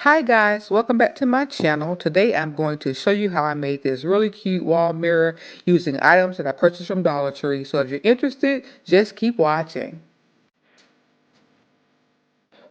Hi guys, welcome back to my channel. Today I'm going to show you how I made this really cute wall mirror using items that I purchased from Dollar Tree. So if you're interested, just keep watching.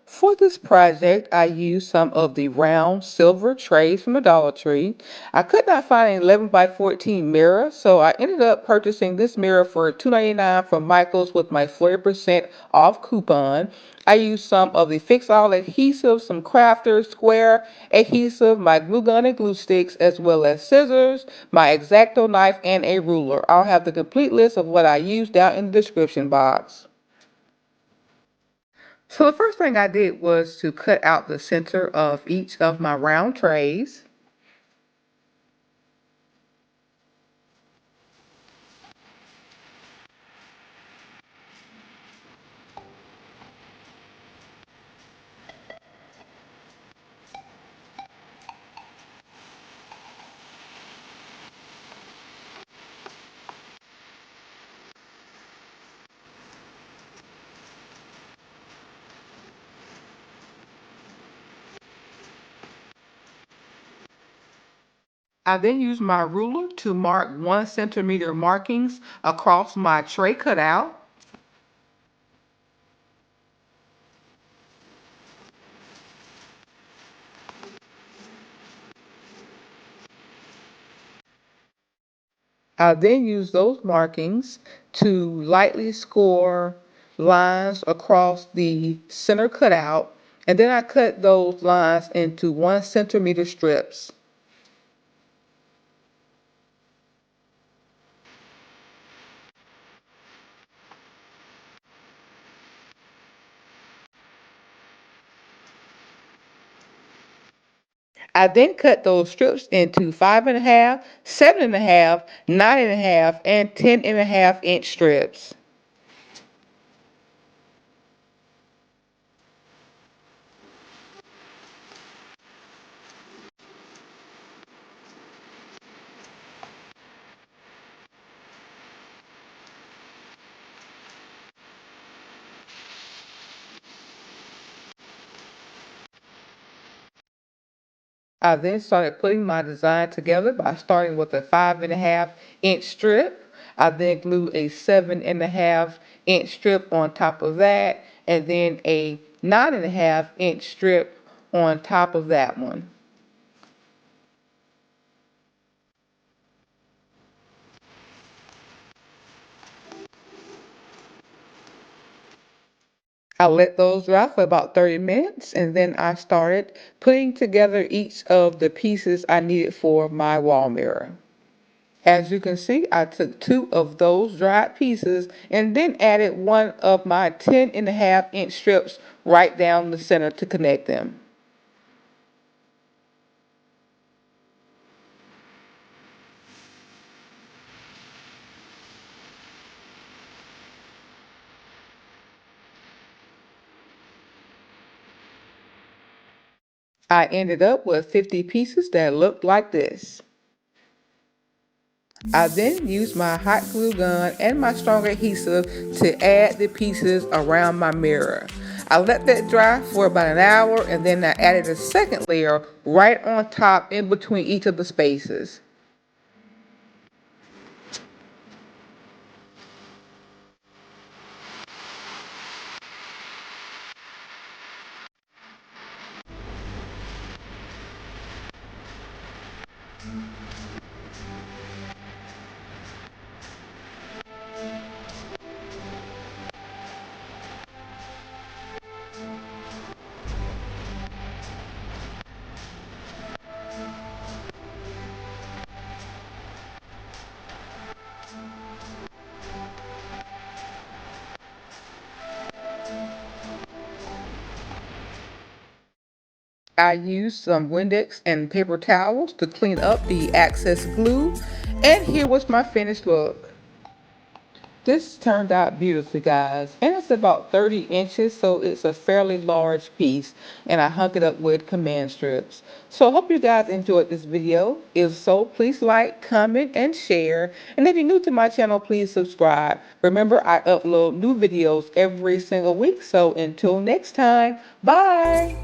For this project, I used some of the round silver trays from the Dollar Tree. I could not find an 11 by 14 mirror, so I ended up purchasing this mirror for $2.99 from Michael's with my 40% off coupon. I used some of the Fix All adhesive, some crafters, square adhesive, my glue gun and glue sticks, as well as scissors, my Xacto knife, and a ruler. I'll have the complete list of what I used down in the description box. So the first thing I did was to cut out the center of each of my round trays. I then used my ruler to mark 1 centimeter markings across my tray cutout. I then used those markings to lightly score lines across the center cutout, and then I cut those lines into 1 centimeter strips. I then cut those strips into 5.5, 7.5, 9.5, and 10.5 inch strips. I then started putting my design together by starting with a 5.5 inch strip. I then glued a 7.5 inch strip on top of that, and then a 9.5 inch strip on top of that one. I let those dry for about 30 minutes, and then I started putting together each of the pieces I needed for my wall mirror. As you can see, I took 2 of those dried pieces and then added one of my 10.5 inch strips right down the center to connect them. I ended up with 50 pieces that looked like this. I then used my hot glue gun and my strong adhesive to add the pieces around my mirror. I let that dry for about an hour, and then I added a second layer right on top in between each of the spaces. I used some Windex and paper towels to clean up the excess glue, and here was my finished look. This turned out beautifully, guys, and it's about 30 inches, so it's a fairly large piece, and I hung it up with command strips. So I hope you guys enjoyed this video. If so, please like, comment, and share. And if you're new to my channel, please subscribe. Remember, I upload new videos every single week, so until next time, bye!